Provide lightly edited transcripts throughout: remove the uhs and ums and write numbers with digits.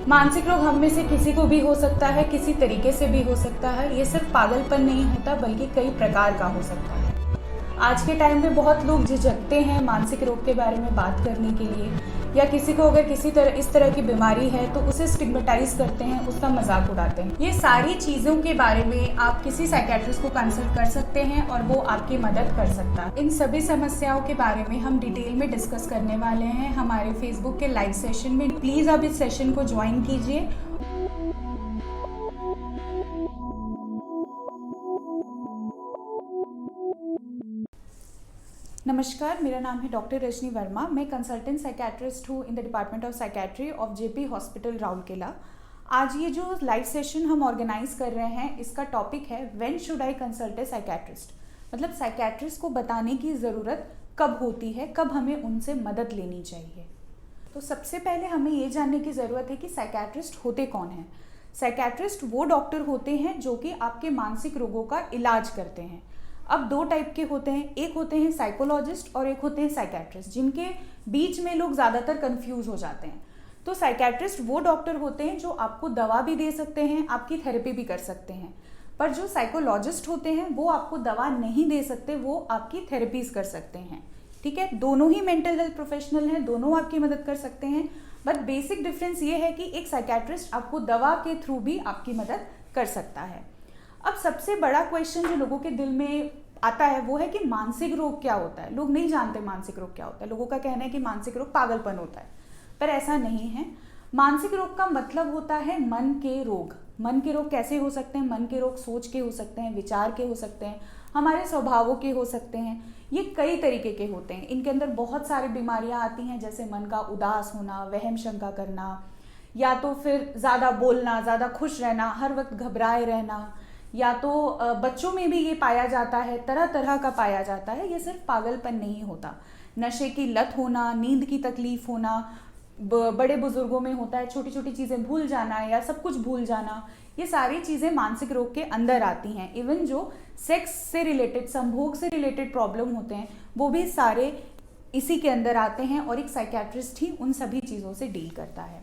मानसिक रोग हम में से किसी को भी हो सकता है, किसी तरीके से भी हो सकता है। ये सिर्फ पागलपन नहीं होता बल्कि कई प्रकार का हो सकता है। आज के टाइम में बहुत लोग झिझकते हैं मानसिक रोग के बारे में बात करने के लिए, या किसी को अगर इस तरह की बीमारी है तो उसे स्टिग्मेटाइज करते हैं, उसका मजाक उड़ाते हैं। ये सारी चीज़ों के बारे में आप किसी साइकेट्रिस्ट को कंसल्ट कर सकते हैं और वो आपकी मदद कर सकता है। इन सभी समस्याओं के बारे में हम डिटेल में डिस्कस करने वाले हैं हमारे फेसबुक के लाइव सेशन में। प्लीज़ आप इस सेशन को ज्वाइन कीजिए। नमस्कार, मेरा नाम है डॉक्टर रजनी वर्मा। मैं कंसल्टेंट साइकेट्रिस्ट हूँ in the department of psychiatry of JP hospital Rourkela. आज ये जो लाइव सेशन हम ऑर्गेनाइज कर रहे हैं, इसका टॉपिक है when should I consult A psychiatrist. मतलब साइकेट्रिस्ट को बताने की ज़रूरत कब होती है, कब हमें उनसे मदद लेनी चाहिए। तो सबसे पहले हमें ये जानने की ज़रूरत है कि साइकेट्रिस्ट होते कौन हैं। साइकेट्रिस्ट वो डॉक्टर होते हैं जो कि आपके मानसिक रोगों का इलाज करते हैं। अब दो टाइप के होते हैं, एक होते हैं साइकोलॉजिस्ट और एक होते हैं साइकेट्रिस्ट, जिनके बीच में लोग ज़्यादातर कंफ्यूज हो जाते हैं। तो साइकेट्रिस्ट वो डॉक्टर होते हैं जो आपको दवा भी दे सकते हैं, आपकी थेरेपी भी कर सकते हैं। पर जो साइकोलॉजिस्ट होते हैं वो आपको दवा नहीं दे सकते, वो आपकी थेरेपीज कर सकते हैं। ठीक है, दोनों ही मेंटल हेल्थ प्रोफेशनल हैं, दोनों आपकी मदद कर सकते हैं। बट बेसिक डिफरेंस ये है कि एक साइकेट्रिस्ट आपको दवा के थ्रू भी आपकी मदद कर सकता है। अब सबसे बड़ा क्वेश्चन जो लोगों के दिल में आता है वो है कि मानसिक रोग क्या होता है। लोग नहीं जानते मानसिक रोग क्या होता है। लोगों का कहना है कि मानसिक रोग पागलपन होता है, पर ऐसा नहीं है। मानसिक रोग का मतलब होता है मन के रोग। मन के रोग कैसे हो सकते हैं? मन के रोग सोच के हो सकते हैं, विचार के हो सकते हैं, हमारे स्वभावों के हो सकते हैं। ये कई तरीके के होते हैं। इनके अंदर बहुत सारी बीमारियां आती हैं, जैसे मन का उदास होना, वहम शंका करना, या तो फिर ज़्यादा बोलना, ज़्यादा खुश रहना, हर वक्त घबराए रहना, या तो बच्चों में भी ये पाया जाता है, तरह तरह का पाया जाता है। ये सिर्फ पागलपन नहीं होता। नशे की लत होना, नींद की तकलीफ होना, बड़े बुजुर्गों में होता है छोटी छोटी चीज़ें भूल जाना या सब कुछ भूल जाना। ये सारी चीज़ें मानसिक रोग के अंदर आती हैं। इवन जो सेक्स से रिलेटेड, संभोग से रिलेटेड प्रॉब्लम होते हैं, वो भी सारे इसी के अंदर आते हैं और एक साइकेट्रिस्ट ही उन सभी चीज़ों से डील करता है।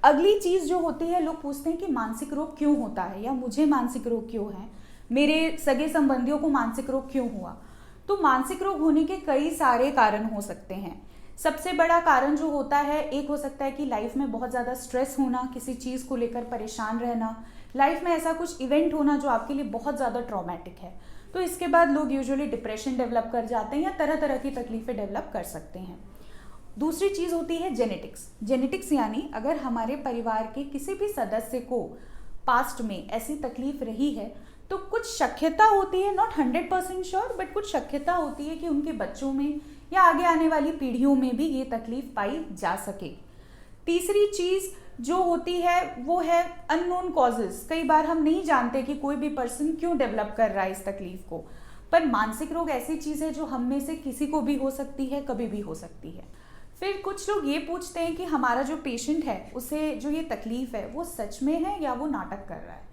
अगली चीज़ जो होती है, लोग पूछते हैं कि मानसिक रोग क्यों होता है, या मुझे मानसिक रोग क्यों है, मेरे सगे संबंधियों को मानसिक रोग क्यों हुआ। तो मानसिक रोग होने के कई सारे कारण हो सकते हैं। सबसे बड़ा कारण जो होता है, एक हो सकता है कि लाइफ में बहुत ज़्यादा स्ट्रेस होना, किसी चीज़ को लेकर परेशान रहना, लाइफ में ऐसा कुछ इवेंट होना जो आपके लिए बहुत ज़्यादा ट्रॉमेटिक है। तो इसके बाद लोग यूजुअली डिप्रेशन डेवलप कर जाते हैं या तरह तरह की तकलीफ़ें डेवलप कर सकते हैं। दूसरी चीज़ होती है जेनेटिक्स। जेनेटिक्स यानी अगर हमारे परिवार के किसी भी सदस्य को पास्ट में ऐसी तकलीफ रही है तो कुछ शक्यता होती है, नॉट 100% श्योर, बट कुछ शक्यता होती है कि उनके बच्चों में या आगे आने वाली पीढ़ियों में भी ये तकलीफ पाई जा सके। तीसरी चीज़ जो होती है वो है अननोन कॉजेज। कई बार हम नहीं जानते कि कोई भी पर्सन क्यों डेवलप कर रहा है इस तकलीफ को। पर मानसिक रोग ऐसी चीज़ है जो हम में से किसी को भी हो सकती है, कभी भी हो सकती है। फिर कुछ लोग ये पूछते हैं कि हमारा जो पेशेंट है उसे जो ये तकलीफ है वो सच में है या वो नाटक कर रहा है।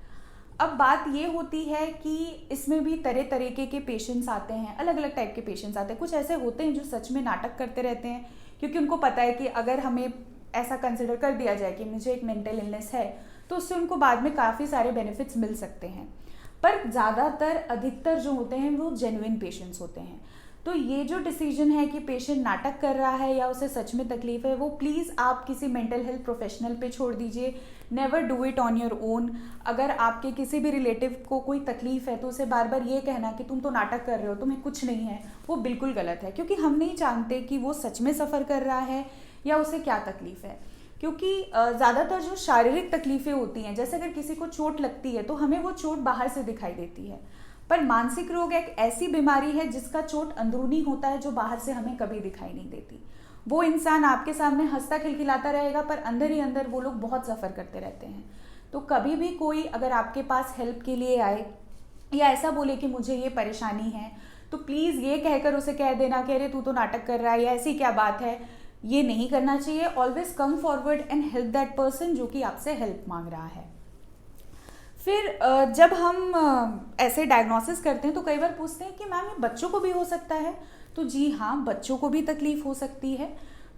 अब बात ये होती है कि इसमें भी तरह तरीके के पेशेंट्स आते हैं, अलग अलग टाइप के पेशेंट्स आते हैं। कुछ ऐसे होते हैं जो सच में नाटक करते रहते हैं, क्योंकि उनको पता है कि अगर हमें ऐसा कंसिडर कर दिया जाए कि मुझे एक मेंटल इलनेस है तो उससे उनको बाद में काफ़ी सारे बेनिफिट्स मिल सकते हैं। पर ज़्यादातर, अधिकतर जो होते हैं वो जेन्युइन पेशेंट्स होते हैं। तो ये जो डिसीजन है कि पेशेंट नाटक कर रहा है या उसे सच में तकलीफ है, वो प्लीज़ आप किसी मेंटल हेल्थ प्रोफेशनल पे छोड़ दीजिए। Never do it on your own. अगर आपके किसी भी रिलेटिव को कोई तकलीफ है तो उसे बार बार ये कहना कि तुम तो नाटक कर रहे हो, तुम्हें कुछ नहीं है, वो बिल्कुल गलत है। क्योंकि हम नहीं जानते कि वो सच में सफ़र कर रहा है या उसे क्या तकलीफ है। क्योंकि ज़्यादातर जो शारीरिक तकलीफ़ें होती हैं, जैसे अगर किसी को चोट लगती है तो हमें वो चोट बाहर से दिखाई देती है। पर मानसिक रोग एक ऐसी बीमारी है जिसका चोट अंदरूनी होता है, जो बाहर से हमें कभी दिखाई नहीं देती। वो इंसान आपके सामने हंसता खिलखिलाता रहेगा, पर अंदर ही अंदर वो लोग बहुत सफ़र करते रहते हैं। तो कभी भी कोई अगर आपके पास हेल्प के लिए आए या ऐसा बोले कि मुझे ये परेशानी है, तो प्लीज़ ये कहकर उसे कह देना कि अरे तू तो नाटक कर रहा है या ऐसी क्या बात है, ये नहीं करना चाहिए। Always come forward and help that person जो कि आपसे हेल्प मांग रहा है। फिर जब हम ऐसे डायग्नोसिस करते हैं तो कई बार पूछते हैं कि मैम ये बच्चों को भी हो सकता है। तो जी हाँ, बच्चों को भी तकलीफ हो सकती है।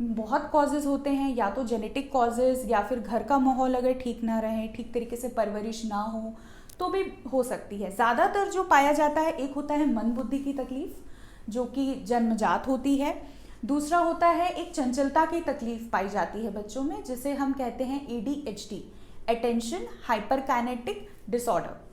बहुत कॉजेज़ होते हैं, या तो जेनेटिक कॉजेज़ या फिर घर का माहौल अगर ठीक ना रहे, ठीक तरीके से परवरिश ना हो तो भी हो सकती है। ज़्यादातर जो पाया जाता है, एक होता है मन बुद्धि की तकलीफ़ जो कि जन्मजात होती है। दूसरा होता है एक चंचलता की तकलीफ़ पाई जाती है बच्चों में, जिसे हम कहते हैं ADHD, attention hyper kinetic disorder.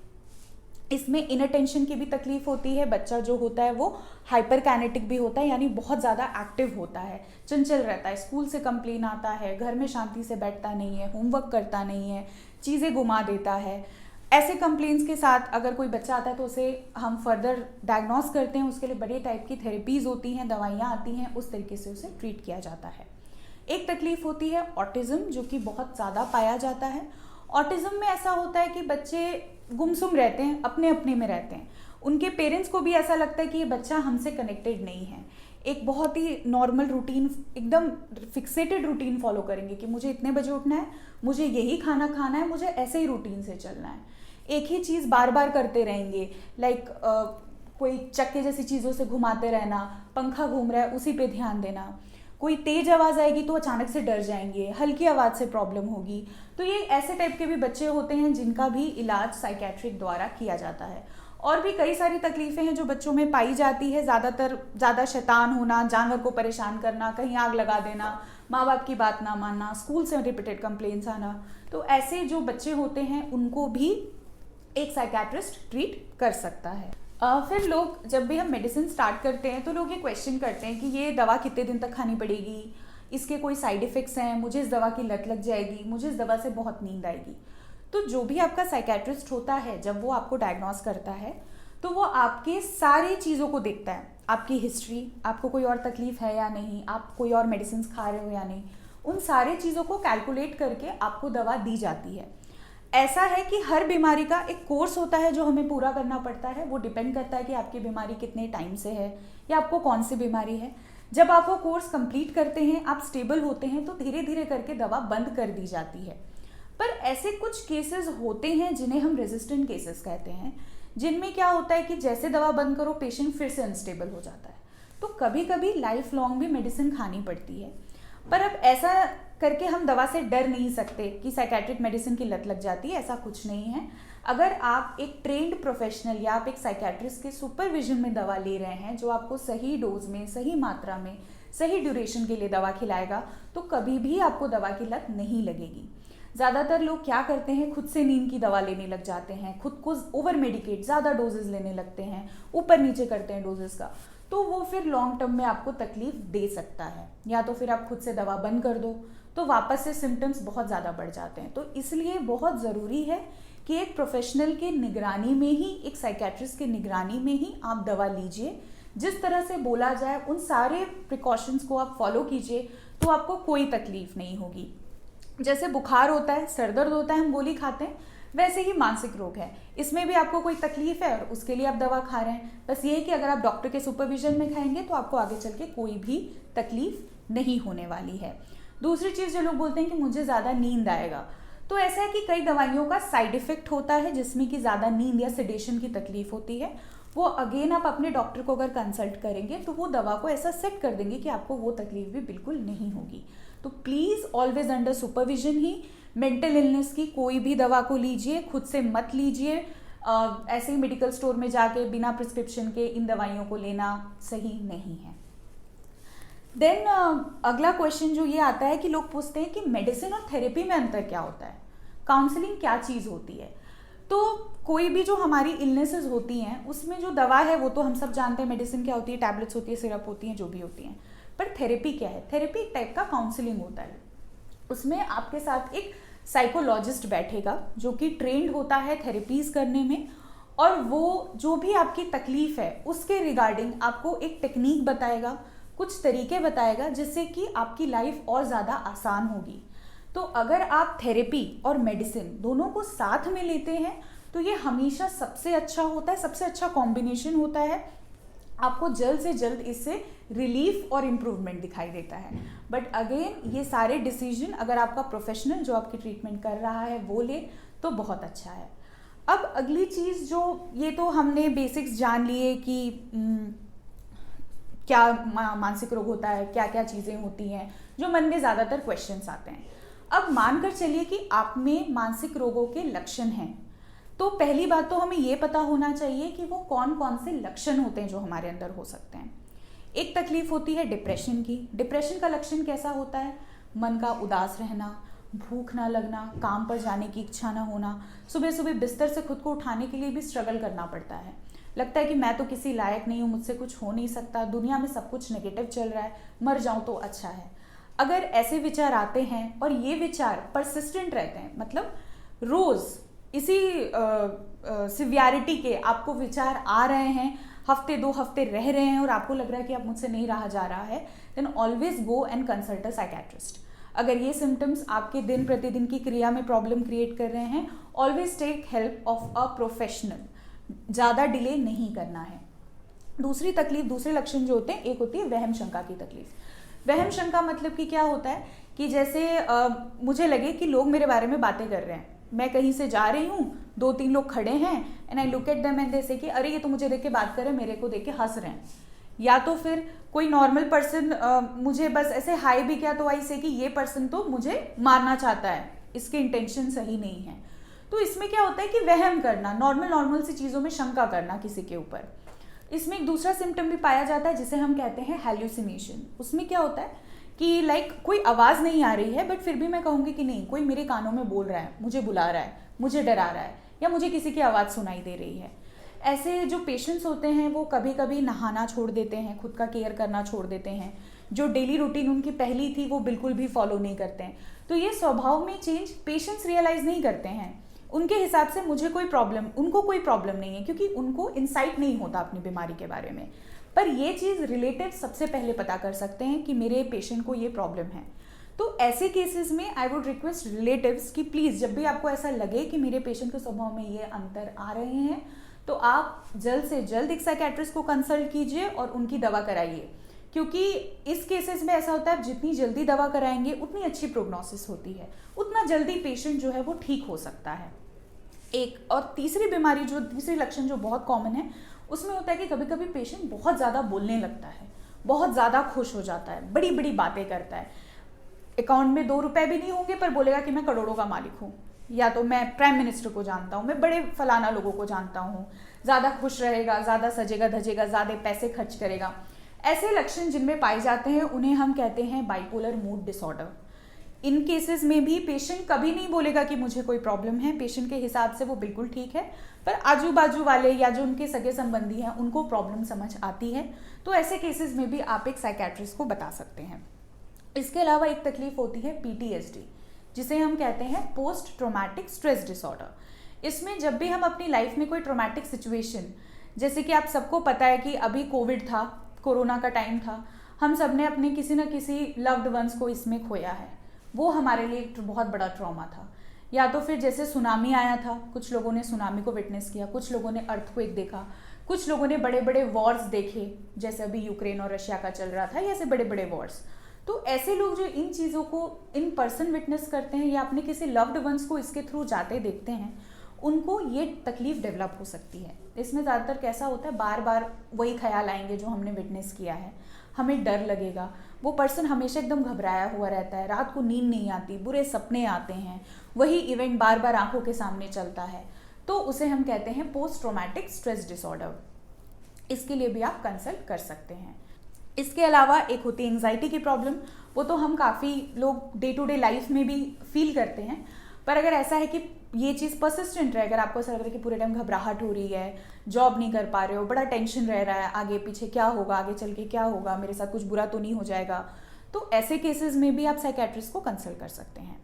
इसमें इनअटेंशन की भी तकलीफ होती है। बच्चा जो होता है वो हाइपर काइनेटिक भी होता है, यानी बहुत ज़्यादा एक्टिव होता है, चंचल रहता है, स्कूल से कंप्लेन आता है, घर में शांति से बैठता नहीं है, होमवर्क करता नहीं है, चीज़ें घुमा देता है। ऐसे कंप्लेंट्स के साथ अगर कोई बच्चा आता है तो उसे हम फर्दर डायग्नोस करते हैं, उसके लिए बड़े टाइप की थेरेपीज़ होती हैं, दवाइयाँ आती हैं, उस तरीके से उसे ट्रीट किया जाता है। एक तकलीफ होती है ऑटिज़म, जो कि बहुत ज़्यादा पाया जाता है। ऑटिज़म में ऐसा होता है कि बच्चे गुमसुम रहते हैं, अपने अपने में रहते हैं। उनके पेरेंट्स को भी ऐसा लगता है कि ये बच्चा हमसे कनेक्टेड नहीं है। एक बहुत ही नॉर्मल रूटीन, एकदम फिक्सेटेड रूटीन फॉलो करेंगे कि मुझे इतने बजे उठना है, मुझे यही खाना खाना है, मुझे ऐसे ही रूटीन से चलना है। एक ही चीज़ बार बार करते रहेंगे, लाइक कोई चक्के जैसी चीज़ों से घुमाते रहना, पंखा घूम रहा है उसी पे ध्यान देना, कोई तेज आवाज़ आएगी तो अचानक से डर जाएंगे, हल्की आवाज़ से प्रॉब्लम होगी। तो ये ऐसे टाइप के भी बच्चे होते हैं जिनका भी इलाज साइकेट्रिक द्वारा किया जाता है। और भी कई सारी तकलीफ़ें हैं जो बच्चों में पाई जाती है, ज़्यादातर ज़्यादा शैतान होना, जानवर को परेशान करना, कहीं आग लगा देना, माँ बाप की बात ना मानना, स्कूल से रिपीटेड कंप्लेंट्स आना। तो ऐसे जो बच्चे होते हैं उनको भी एक साइकेट्रिस्ट ट्रीट कर सकता है। फिर लोग, जब भी हम मेडिसिन स्टार्ट करते हैं तो लोग ये क्वेश्चन करते हैं कि ये दवा कितने दिन तक खानी पड़ेगी, इसके कोई साइड इफ़ेक्ट्स हैं, मुझे इस दवा की लत लग जाएगी, मुझे इस दवा से बहुत नींद आएगी। तो जो भी आपका साइकेट्रिस्ट होता है, जब वो आपको डायग्नोस करता है तो वो आपके सारी चीज़ों को देखता है, आपकी हिस्ट्री, आपको कोई और तकलीफ है या नहीं, आप कोई और मेडिसिन खा रहे हो या नहीं, उन सारी चीज़ों को कैलकुलेट करके आपको दवा दी जाती है। ऐसा है कि हर बीमारी का एक कोर्स होता है जो हमें पूरा करना पड़ता है। वो डिपेंड करता है कि आपकी बीमारी कितने टाइम से है या आपको कौन सी बीमारी है। जब आप वो कोर्स कंप्लीट करते हैं, आप स्टेबल होते हैं, तो धीरे धीरे करके दवा बंद कर दी जाती है। पर ऐसे कुछ केसेस होते हैं जिन्हें हम रेजिस्टेंट केसेस कहते हैं, जिनमें क्या होता है कि जैसे दवा बंद करो पेशेंट फिर से अनस्टेबल हो जाता है। तो कभी कभी लाइफ लॉन्ग भी मेडिसिन खानी पड़ती है। पर अब ऐसा करके हम दवा से डर नहीं सकते कि साइकेट्रिक मेडिसिन की लत लग जाती है, ऐसा कुछ नहीं है। अगर आप एक ट्रेंड प्रोफेशनल या आप एक साइकेट्रिस्ट के सुपरविजन में दवा ले रहे हैं, जो आपको सही डोज में, सही मात्रा में, सही ड्यूरेशन के लिए दवा खिलाएगा, तो कभी भी आपको दवा की लत नहीं लगेगी। ज़्यादातर लोग क्या करते हैं, खुद से नींद की दवा लेने लग जाते हैं, खुद को ओवर मेडिकेट, ज़्यादा डोजेस लेने लगते हैं, ऊपर नीचे करते हैं डोजेस का, तो वो फिर लॉन्ग टर्म में आपको तकलीफ दे सकता है। या तो फिर आप खुद से दवा बंद कर दो तो वापस से सिम्टम्स बहुत ज़्यादा बढ़ जाते हैं। तो इसलिए बहुत ज़रूरी है कि एक प्रोफेशनल के निगरानी में ही, एक साइकेट्रिस्ट के निगरानी में ही आप दवा लीजिए। जिस तरह से बोला जाए उन सारे प्रिकॉशंस को आप फॉलो कीजिए तो आपको कोई तकलीफ नहीं होगी। जैसे बुखार होता है, सर दर्द होता है, हम गोली खाते हैं, वैसे ही मानसिक रोग है, इसमें भी आपको कोई तकलीफ है और उसके लिए आप दवा खा रहे हैं। बस ये है कि अगर आप डॉक्टर के सुपरविजन में खाएंगे तो आपको आगे चल के कोई भी तकलीफ नहीं होने वाली है। दूसरी चीज़, जो लोग बोलते हैं कि मुझे ज़्यादा नींद आएगा, तो ऐसा है कि कई दवाइयों का साइड इफ़ेक्ट होता है जिसमें कि ज़्यादा नींद या सेडेशन की तकलीफ होती है। वो अगेन आप अपने डॉक्टर को अगर कंसल्ट करेंगे तो वो दवा को ऐसा सेट कर देंगे कि आपको वो तकलीफ भी बिल्कुल नहीं होगी। तो please always under supervision he mental illness की कोई भी दवा को लीजिए, खुद से मत लीजिए। ऐसे ही मेडिकल स्टोर में जाके बिना प्रिस्क्रिप्शन के इन दवाइयों को लेना सही नहीं है। देन अगला क्वेश्चन जो ये आता है कि लोग पूछते हैं कि मेडिसिन और थेरेपी में अंतर क्या होता है, काउंसलिंग क्या चीज़ होती है। तो कोई भी जो हमारी इलनेसेस होती हैं उसमें जो दवा है वो तो हम सब जानते हैं, मेडिसिन क्या होती है, टैबलेट्स होती है, सिरप होती हैं, जो भी होती हैं। पर थेरेपी क्या है? थेरेपी एक टाइप का काउंसलिंग होता है। उसमें आपके साथ एक साइकोलॉजिस्ट बैठेगा जो कि ट्रेंड होता है थेरेपीज़ करने में, और वो जो भी आपकी तकलीफ़ है उसके रिगार्डिंग आपको एक टेक्निक बताएगा, कुछ तरीके बताएगा जिससे कि आपकी लाइफ और ज़्यादा आसान होगी। तो अगर आप थेरेपी और मेडिसिन दोनों को साथ में लेते हैं तो ये हमेशा सबसे अच्छा होता है, सबसे अच्छा कॉम्बिनेशन होता है। आपको जल्द से जल्द इससे रिलीफ और इम्प्रूवमेंट दिखाई देता है। बट अगेन ये सारे डिसीजन अगर आपका प्रोफेशनल जो आपकी ट्रीटमेंट कर रहा है वो ले तो बहुत अच्छा है। अब अगली चीज़, जो ये तो हमने बेसिक्स जान लिए कि क्या मानसिक रोग होता है, क्या क्या चीज़ें होती हैं, जो मन में ज़्यादातर क्वेश्चंस आते हैं। अब मानकर चलिए कि आप में मानसिक रोगों के लक्षण हैं, तो पहली बात तो हमें ये पता होना चाहिए कि वो कौन कौन से लक्षण होते हैं जो हमारे अंदर हो सकते हैं। एक तकलीफ होती है डिप्रेशन की। डिप्रेशन का लक्षण कैसा होता है? मन का उदास रहना, भूख ना लगना, काम पर जाने की इच्छा ना होना, सुबह सुबह बिस्तर से खुद को उठाने के लिए भी स्ट्रगल करना पड़ता है। लगता है कि मैं तो किसी लायक नहीं हूँ, मुझसे कुछ हो नहीं सकता, दुनिया में सब कुछ नेगेटिव चल रहा है, मर जाऊँ तो अच्छा है। अगर ऐसे विचार आते हैं और ये विचार परसिस्टेंट रहते हैं, मतलब रोज़ इसी सिवियरिटी के आपको विचार आ रहे हैं, हफ्ते 2 हफ्ते रह रहे हैं और आपको लग रहा है कि अब मुझसे नहीं रहा जा रहा है, then always go and consult a psychiatrist. अगर ये सिम्टम्स आपके दिन प्रतिदिन की क्रिया में प्रॉब्लम क्रिएट कर रहे हैं, always take help of a professional. ज़्यादा डिले नहीं करना है। दूसरी तकलीफ, दूसरे लक्षण जो होते हैं, एक होती है वहम शंका की तकलीफ। वहम शंका मतलब कि क्या होता है कि जैसे मुझे लगे कि लोग मेरे बारे में बातें कर रहे हैं, मैं कहीं से जा रही हूँ, 2-3 लोग खड़े हैं and I look at them and they से कि अरे ये तो मुझे देख के बात कर रहे हैं, मेरे को देख के हंस रहे हैं। या तो फिर कोई नॉर्मल पर्सन मुझे बस ऐसे हाई भी किया तो आई से कि ये पर्सन तो मुझे मारना चाहता है, इसके इंटेंशन सही नहीं है। तो इसमें क्या होता है कि वहम करना, नॉर्मल सी चीज़ों में शंका करना किसी के ऊपर। इसमें एक दूसरा सिम्टम भी पाया जाता है जिसे हम कहते हैं हैल्यूसिनेशन। उसमें क्या होता है कि कोई आवाज़ नहीं आ रही है बट फिर भी मैं कहूँगी कि नहीं, कोई मेरे कानों में बोल रहा है, मुझे बुला रहा है, मुझे डरा रहा है, या मुझे किसी की आवाज़ सुनाई दे रही है। ऐसे जो पेशेंट्स होते हैं वो कभी कभी नहाना छोड़ देते हैं, खुद का केयर करना छोड़ देते हैं, जो डेली रूटीन उनकी पहली थी वो बिल्कुल भी फॉलो नहीं करते हैं। तो ये स्वभाव में चेंज पेशेंट्स रियलाइज़ नहीं करते हैं। उनके हिसाब से उनको कोई प्रॉब्लम नहीं है, क्योंकि उनको इंसाइट नहीं होता अपनी बीमारी के बारे में। पर ये चीज़ रिलेटिव सबसे पहले पता कर सकते हैं कि मेरे पेशेंट को ये प्रॉब्लम है। तो ऐसे केसेस में आई वुड रिक्वेस्ट रिलेटिव्स कि प्लीज़ जब भी आपको ऐसा लगे कि मेरे पेशेंट के स्वभाव में ये अंतर आ रहे हैं, तो आप जल्द से जल्द एक साइकेट्रिस्ट को कंसल्ट कीजिए और उनकी दवा कराइए, क्योंकि इस केसेस में ऐसा होता है जितनी जल्दी दवा कराएंगे उतनी अच्छी प्रोग्नोसिस होती है, उतना जल्दी पेशेंट जो है वो ठीक हो सकता है। एक और तीसरी लक्षण जो बहुत कॉमन है उसमें होता है कि कभी कभी पेशेंट बहुत ज़्यादा बोलने लगता है, बहुत ज़्यादा खुश हो जाता है, बड़ी बड़ी बातें करता है। अकाउंट में 2 रुपए भी नहीं होंगे पर बोलेगा कि मैं करोड़ों का मालिक हूँ, या तो मैं प्राइम मिनिस्टर को जानता हूँ, मैं बड़े फलाना लोगों को जानता हूँ। ज़्यादा खुश रहेगा, ज़्यादा सजेगा धजेगा, ज़्यादा पैसे खर्च करेगा। ऐसे लक्षण जिनमें पाए जाते हैं उन्हें हम कहते हैं बाइपोलर मूड डिसऑर्डर। इन केसेस में भी पेशेंट कभी नहीं बोलेगा कि मुझे कोई प्रॉब्लम है, पेशेंट के हिसाब से वो बिल्कुल ठीक है, पर आजू बाजू वाले या जो उनके सगे संबंधी हैं उनको प्रॉब्लम समझ आती है। तो ऐसे केसेस में भी आप एक साइकेट्रिस्ट को बता सकते हैं। इसके अलावा एक तकलीफ होती है PTSD, जिसे हम कहते हैं पोस्ट ट्रॉमेटिक स्ट्रेस डिसऑर्डर। इसमें जब भी हम अपनी लाइफ में कोई ट्रॉमेटिक सिचुएशन, जैसे कि आप सबको पता है कि अभी कोविड था, कोरोना का टाइम था, हम सब ने अपने किसी न किसी लव्ड वंस को इसमें खोया है, वो हमारे लिए एक बहुत बड़ा ट्रॉमा था। या तो फिर जैसे सुनामी आया था, कुछ लोगों ने सुनामी को विटनेस किया, कुछ लोगों ने अर्थक्वेक देखा, कुछ लोगों ने बड़े बड़े वॉर्स देखे, जैसे अभी यूक्रेन और रशिया का चल रहा था, या ऐसे बड़े बड़े वॉर्स। तो ऐसे लोग जो इन चीज़ों को इन पर्सन विटनेस करते हैं या अपने किसी लव्ड वंस को इसके थ्रू जाते देखते हैं, उनको ये तकलीफ डेवलप हो सकती है। इसमें ज़्यादातर कैसा होता है, बार बार वही ख्याल आएंगे जो हमने विटनेस किया है, हमें डर लगेगा, वो पर्सन हमेशा एकदम घबराया हुआ रहता है, रात को नींद नहीं आती, बुरे सपने आते हैं, वही इवेंट बार बार आंखों के सामने चलता है। तो उसे हम कहते हैं पोस्ट ट्रॉमेटिक स्ट्रेस डिसऑर्डर। इसके लिए भी आप कंसल्ट कर सकते हैं। इसके अलावा एक होती है एंजाइटी की प्रॉब्लम। वो तो हम काफ़ी लोग डे टू डे लाइफ में भी फील करते हैं, पर अगर ऐसा है कि ये चीज़ परसिस्टेंट रहे, अगर आपको ऐसा लग रहा है कि पूरे टाइम घबराहट हो रही है, जॉब नहीं कर पा रहे हो, बड़ा टेंशन रह रहा है, आगे पीछे क्या होगा, आगे चल के क्या होगा, मेरे साथ कुछ बुरा तो नहीं हो जाएगा, तो ऐसे केसेस में भी आप साइकेट्रिस्ट को कंसल्ट कर सकते हैं।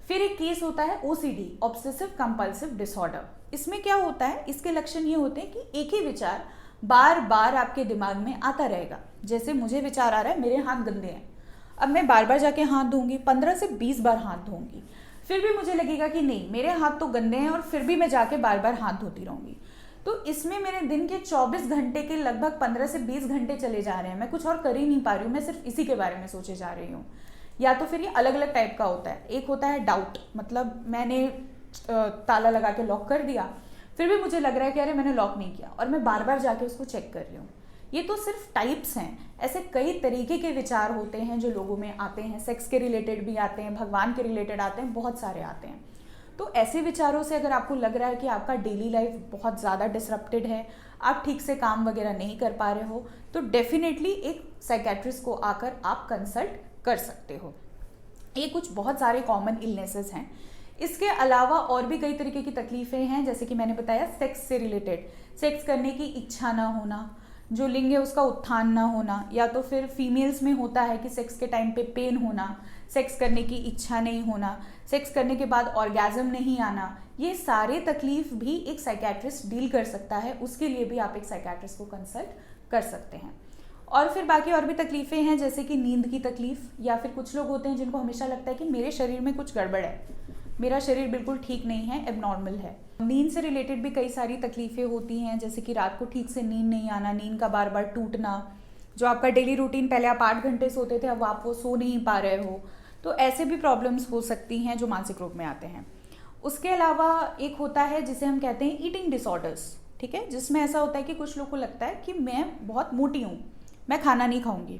फिर एक केस होता है OCD, ऑब्सेसिव कंपल्सिव डिसऑर्डर। इसमें क्या होता है, इसके लक्षण ये होते हैं कि एक ही विचार बार बार आपके दिमाग में आता रहेगा। जैसे मुझे विचार आ रहा है मेरे हाथ गंदे हैं, अब मैं बार बार जाके हाथ धोऊंगी, 15 से 20 बार हाथ धोऊंगी, फिर भी मुझे लगेगा कि नहीं मेरे हाथ तो गंदे हैं, और फिर भी मैं जाके बार बार हाथ धोती रहूंगी। तो इसमें मेरे दिन के 24 घंटे के लगभग 15 से 20 घंटे चले जा रहे हैं, मैं कुछ और कर ही नहीं पा रही हूँ, मैं सिर्फ इसी के बारे में सोचे जा रही हूँ। या तो फिर ये अलग अलग टाइप का होता है। एक होता है डाउट, मतलब मैंने ताला लगा के लॉक कर दिया, फिर भी मुझे लग रहा है कि अरे मैंने लॉक नहीं किया, और मैं बार बार जाके उसको चेक कर रही हूँ। ये तो सिर्फ टाइप्स हैं, ऐसे कई तरीके के विचार होते हैं जो लोगों में आते हैं, सेक्स के रिलेटेड भी आते हैं, भगवान के रिलेटेड आते हैं, बहुत सारे आते हैं। तो ऐसे विचारों से अगर आपको लग रहा है कि आपका डेली लाइफ बहुत ज़्यादा डिसरप्टेड है, आप ठीक से काम वगैरह नहीं कर पा रहे हो, तो डेफिनेटली एक साइकेट्रिस्ट को आकर आप कंसल्ट कर सकते हो। ये कुछ बहुत सारे कॉमन इलनेसेस हैं। इसके अलावा और भी कई तरीके की तकलीफ़ें हैं, जैसे कि मैंने बताया सेक्स से रिलेटेड, सेक्स करने की इच्छा ना होना, जो लिंग है उसका उत्थान ना होना, या तो फिर फीमेल्स में होता है कि सेक्स के टाइम पे पेन होना, सेक्स करने की इच्छा नहीं होना, सेक्स करने के बाद ऑर्गेज़म नहीं आना, ये सारे तकलीफ भी एक साइकेट्रिस्ट डील कर सकता है। उसके लिए भी आप एक साइकेट्रिस्ट को कंसल्ट कर सकते हैं। और फिर बाकी और भी तकलीफ़ें हैं, जैसे कि नींद की तकलीफ़, या फिर कुछ लोग होते हैं जिनको हमेशा लगता है कि मेरे शरीर में कुछ गड़बड़ है, मेरा शरीर बिल्कुल ठीक नहीं है, एबनॉर्मल है। नींद से रिलेटेड भी कई सारी तकलीफ़ें होती हैं, जैसे कि रात को ठीक से नींद नहीं आना, नींद का बार बार टूटना, जो आपका डेली रूटीन पहले आप 8 घंटे सोते थे अब आप वो सो नहीं पा रहे हो, तो ऐसे भी प्रॉब्लम्स हो सकती हैं जो मानसिक रोग में आते हैं। उसके अलावा एक होता है जिसे हम कहते हैं ईटिंग डिसऑर्डर्स, ठीक है, जिसमें ऐसा होता है कि कुछ लोग को लगता है कि मैं बहुत मोटी हूँ, मैं खाना नहीं खाऊंगी,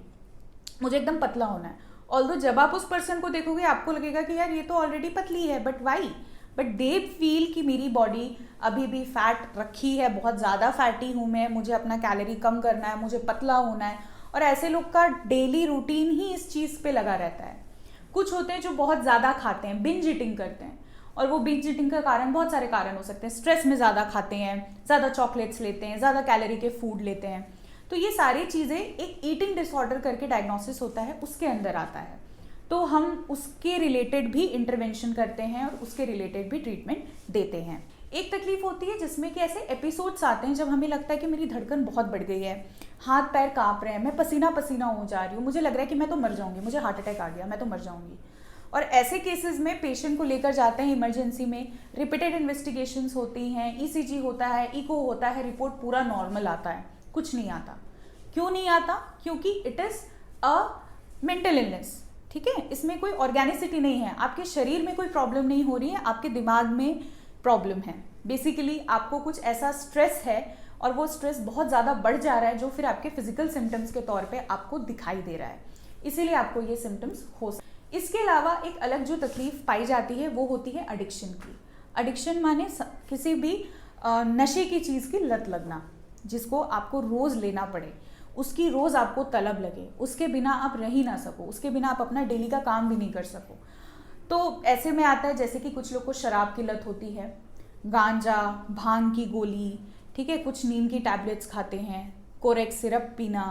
मुझे एकदम पतला होना है। ऑल्दो जब आप उस पर्सन को देखोगे आपको लगेगा कि यार ये तो ऑलरेडी पतली है, but why, but they feel कि मेरी बॉडी अभी भी फैट रखी है, बहुत ज़्यादा फैटी हूँ मैं, मुझे अपना कैलोरी कम करना है, मुझे पतला होना है। और ऐसे लोग का डेली रूटीन ही इस चीज़ पे लगा रहता है। कुछ होते हैं जो बहुत ज़्यादा खाते हैं, बिंज ईटिंग करते हैं, और वो बिंज ईटिंग का कारण बहुत सारे कारण हो सकते हैं। स्ट्रेस में ज़्यादा खाते हैं, ज़्यादा चॉकलेट्स लेते हैं, ज़्यादा कैलोरी के फूड लेते हैं, तो ये सारी चीज़ें एक ईटिंग डिसऑर्डर करके डायग्नोसिस होता है, उसके अंदर आता है। तो हम उसके रिलेटेड भी इंटरवेंशन करते हैं और उसके रिलेटेड भी ट्रीटमेंट देते हैं। एक तकलीफ होती है जिसमें कि ऐसे एपिसोड्स आते हैं जब हमें लगता है कि मेरी धड़कन बहुत बढ़ गई है, हाथ पैर काँप रहे हैं, मैं पसीना पसीना हो जा रही हूँ, मुझे लग रहा है कि मैं तो मर जाऊँगी, मुझे हार्ट अटैक आ गया, मैं तो मर जाऊँगी। और ऐसे केसेस में पेशेंट को लेकर जाते हैं इमरजेंसी में, रिपीटेड इन्वेस्टिगेशंस होती हैं, ईसीजी होता है, इको होता है, रिपोर्ट पूरा नॉर्मल आता है, कुछ नहीं आता। क्यों नहीं आता? क्योंकि it is a mental illness, ठीक है, इसमें कोई ऑर्गेनिसिटी नहीं है, आपके शरीर में कोई प्रॉब्लम नहीं हो रही है, आपके दिमाग में प्रॉब्लम है। बेसिकली आपको कुछ ऐसा स्ट्रेस है और वो स्ट्रेस बहुत ज़्यादा बढ़ जा रहा है, जो फिर आपके फिजिकल सिम्टम्स के तौर पे आपको दिखाई दे रहा है, इसीलिए आपको ये सिम्टम्स हो सकते हैं। इसके अलावा एक अलग जो तकलीफ पाई जाती है वो होती है एडिक्शन की। एडिक्शन माने किसी भी नशे की चीज़ की लत लगना, जिसको आपको रोज़ लेना पड़े, उसकी रोज़ आपको तलब लगे, उसके बिना आप रह ही ना सको, उसके बिना आप अपना डेली का काम भी नहीं कर सको। तो ऐसे में आता है जैसे कि कुछ लोग को शराब की लत होती है, गांजा, भांग की गोली, ठीक है, कुछ नींद की टैबलेट्स खाते हैं, कोरेक्स सिरप पीना,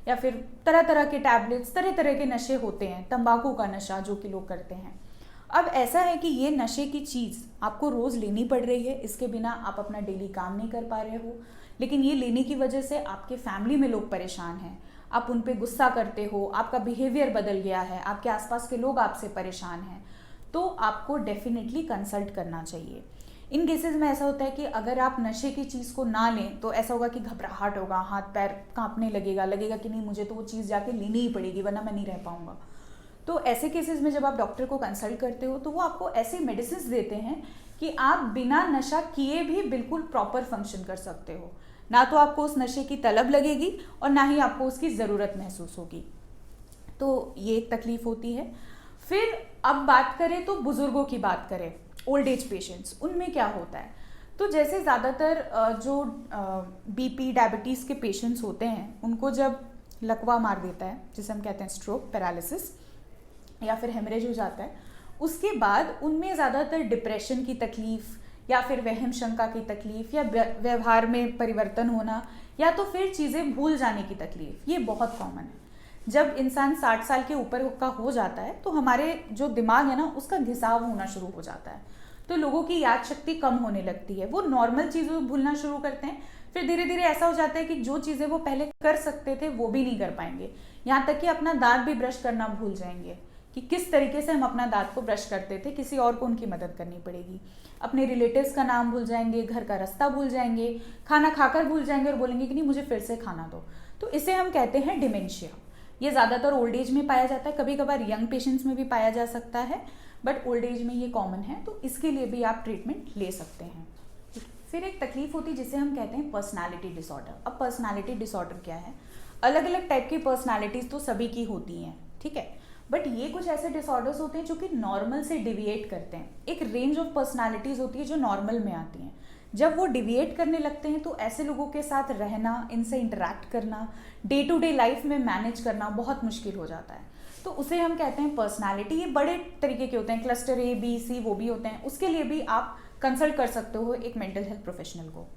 या फिर तरह तरह के टैबलेट्स, तरह तरह के नशे होते हैं, तंबाकू का नशा जो कि लोग करते हैं। अब ऐसा है कि ये नशे की चीज़ आपको रोज़ लेनी पड़ रही है, इसके बिना आप अपना डेली काम नहीं कर पा रहे हो, लेकिन ये लेने की वजह से आपके फैमिली में लोग परेशान हैं, आप उन पे गुस्सा करते हो, आपका बिहेवियर बदल गया है, आपके आसपास के लोग आपसे परेशान हैं, तो आपको डेफिनेटली कंसल्ट करना चाहिए। इन केसेस में ऐसा होता है कि अगर आप नशे की चीज़ को ना लें तो ऐसा होगा कि घबराहट होगा, हाथ पैर कांपने लगेगा कि नहीं मुझे तो वो चीज़ जाके लेनी ही पड़ेगी वरना मैं नहीं रह पाऊँगा। तो ऐसे केसेस में जब आप डॉक्टर को कंसल्ट करते हो तो वो आपको ऐसे मेडिसिन देते हैं कि आप बिना नशा किए भी बिल्कुल प्रॉपर फंक्शन कर सकते हो, ना तो आपको उस नशे की तलब लगेगी और ना ही आपको उसकी ज़रूरत महसूस होगी। तो ये एक तकलीफ होती है। फिर अब बात करें तो बुज़ुर्गों की बात करें, ओल्ड एज पेशेंट्स, उनमें क्या होता है? तो जैसे ज़्यादातर जो बीपी डायबिटीज़ के पेशेंट्स होते हैं उनको जब लकवा मार देता है, जिसे हम कहते हैं स्ट्रोक, पैरालिसिस या फिर हेमरेज हो जाता है, उसके बाद उनमें ज़्यादातर डिप्रेशन की तकलीफ़ या फिर वहम शंका की तकलीफ़ या व्यवहार में परिवर्तन होना या तो फिर चीज़ें भूल जाने की तकलीफ़, ये बहुत कॉमन है। जब इंसान 60 साल के ऊपर का हो जाता है तो हमारे जो दिमाग है ना उसका घिसाव होना शुरू हो जाता है, तो लोगों की याद शक्ति कम होने लगती है, वो नॉर्मल चीज़ों को भूलना शुरू करते हैं। फिर धीरे धीरे ऐसा हो जाता है कि जो चीज़ें वो पहले कर सकते थे वो भी नहीं कर पाएंगे, यहाँ तक कि अपना दांत भी ब्रश करना भूल जाएंगे कि किस तरीके से हम अपना दांत को ब्रश करते थे, किसी और को उनकी मदद करनी पड़ेगी। अपने रिलेटिव्स का नाम भूल जाएंगे, घर का रास्ता भूल जाएंगे, खाना खाकर भूल जाएंगे और बोलेंगे कि नहीं मुझे फिर से खाना दो। तो इसे हम कहते हैं डिमेंशिया। ये ज़्यादातर ओल्ड एज में पाया जाता है, कभी कभार यंग पेशेंट्स में भी पाया जा सकता है, बट ओल्ड एज में ये कॉमन है, तो इसके लिए भी आप ट्रीटमेंट ले सकते हैं। फिर एक तकलीफ होती है जिसे हम कहते हैं पर्सनालिटी डिसऑर्डर। अब पर्सनालिटी डिसऑर्डर क्या है? अलग अलग टाइप की पर्सनालिटीज़ तो सभी की होती हैं, ठीक है, बट ये कुछ ऐसे डिसऑर्डर्स होते हैं जो कि नॉर्मल से डिविएट करते हैं। एक रेंज ऑफ पर्सनालिटीज़ होती है जो नॉर्मल में आती हैं। जब वो डिविएट करने लगते हैं तो ऐसे लोगों के साथ रहना, इनसे इंटरेक्ट करना, डे टू डे लाइफ में मैनेज करना बहुत मुश्किल हो जाता है। तो उसे हम कहते हैं पर्सनालिटी। ये बड़े तरीके के होते हैं, क्लस्टर ए बी सी वो भी होते हैं। उसके लिए भी आप कंसल्ट कर सकते हो एक मेंटल हेल्थ प्रोफेशनल को।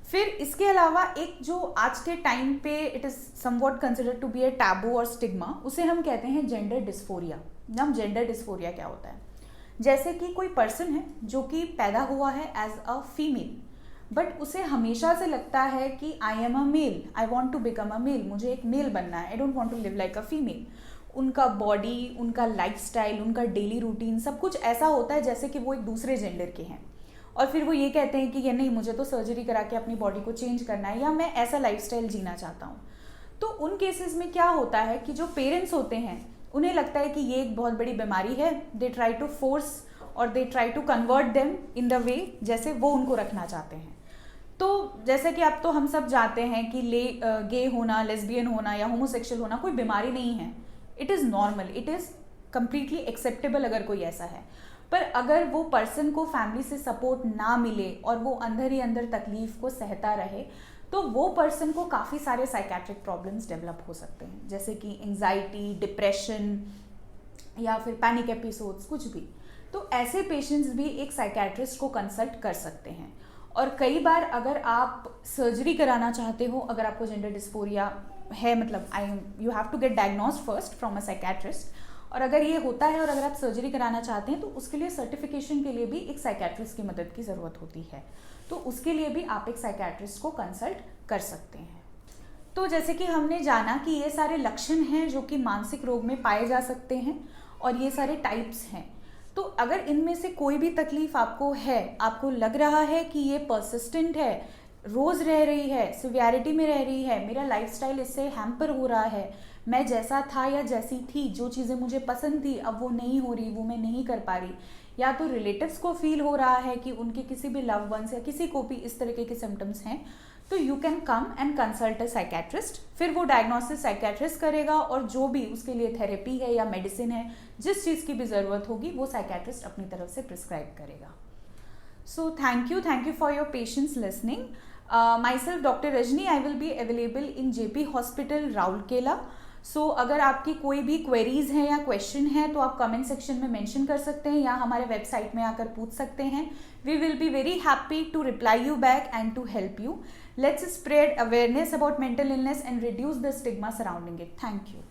फिर इसके अलावा एक जो आज के टाइम पे it is somewhat considered to be a taboo और स्टिग्मा, उसे हम कहते हैं जेंडर डिस्फोरिया। नाम जेंडर डिस्फोरिया क्या होता है? जैसे कि कोई पर्सन है जो कि पैदा हुआ है एज अ फीमेल, बट उसे हमेशा से लगता है कि I am a male, I want to become a male, मुझे एक मेल बनना है, I don't want to live like a female. उनका बॉडी, उनका लाइफस्टाइल, उनका डेली रूटीन सब कुछ ऐसा होता है जैसे कि वो एक दूसरे जेंडर के हैं। और फिर वो ये कहते हैं कि ये नहीं, मुझे तो सर्जरी करा के अपनी बॉडी को चेंज करना है, या मैं ऐसा लाइफस्टाइल जीना चाहता हूँ। तो उन केसेस में क्या होता है कि जो पेरेंट्स होते हैं उन्हें लगता है कि ये एक बहुत बड़ी बीमारी है। दे ट्राई टू फोर्स और they try to convert them in the way जैसे वो उनको रखना चाहते हैं। तो जैसे कि अब तो हम सब जानते हैं कि गे होना, लेस्बियन होना या होमोसेक्सुअल होना कोई बीमारी नहीं है। It is normal, it is completely acceptable अगर कोई ऐसा है। पर अगर वो पर्सन को फैमिली से सपोर्ट ना मिले और वो अंदर ही अंदर तकलीफ को सहता रहे, तो वो पर्सन को काफ़ी सारे साइकेट्रिक प्रॉब्लम्स डेवलप हो सकते हैं, जैसे कि एंजाइटी, डिप्रेशन या फिर पैनिक एपिसोड्स, कुछ भी। तो ऐसे पेशेंट्स भी एक साइकेट्रिस्ट को कंसल्ट कर सकते हैं। और कई बार अगर आप सर्जरी कराना चाहते हो, अगर आपको जेंडर डिस्फोरिया है, मतलब you have to get diagnosed first from a psychiatrist. और अगर ये होता है और अगर आप सर्जरी कराना चाहते हैं तो उसके लिए सर्टिफिकेशन के लिए भी एक साइकेट्रिस्ट की मदद की ज़रूरत होती है। तो उसके लिए भी आप एक साइकेट्रिस्ट को कंसल्ट कर सकते हैं। तो जैसे कि हमने जाना कि ये सारे लक्षण हैं जो कि मानसिक रोग में पाए जा सकते हैं और ये सारे टाइप्स हैं। तो अगर इनमें से कोई भी तकलीफ आपको है, आपको लग रहा है कि ये परसिस्टेंट है, रोज़ रह रही है, सिवियरिटी में रह रही है, मेरा लाइफस्टाइल इससे हैम्पर हो रहा है, मैं जैसा था या जैसी थी, जो चीज़ें मुझे पसंद थी अब वो नहीं हो रही, वो मैं नहीं कर पा रही, या तो रिलेटिव्स को फील हो रहा है कि उनके किसी भी लव वंस या किसी को भी इस तरीके के सिम्टम्स हैं, तो you can come and consult a psychiatrist. फिर वो डायग्नोसिस साइकेट्रिस्ट करेगा और जो भी उसके लिए थेरेपी है या मेडिसिन है, जिस चीज़ की भी ज़रूरत होगी वो साइकेट्रिस्ट अपनी तरफ से प्रिस्क्राइब करेगा। So thank you for your patience listening. myself Dr. Rajni, I will be available in JP Hospital Rourkela. So अगर आपकी कोई भी क्वेरीज हैं या क्वेश्चन है तो आप कमेंट सेक्शन में मेंशन कर सकते हैं या हमारे वेबसाइट में आकर पूछ सकते हैं। We will be very happy to reply you back and to help you. Let's spread awareness about mental illness and reduce the stigma surrounding it. Thank you.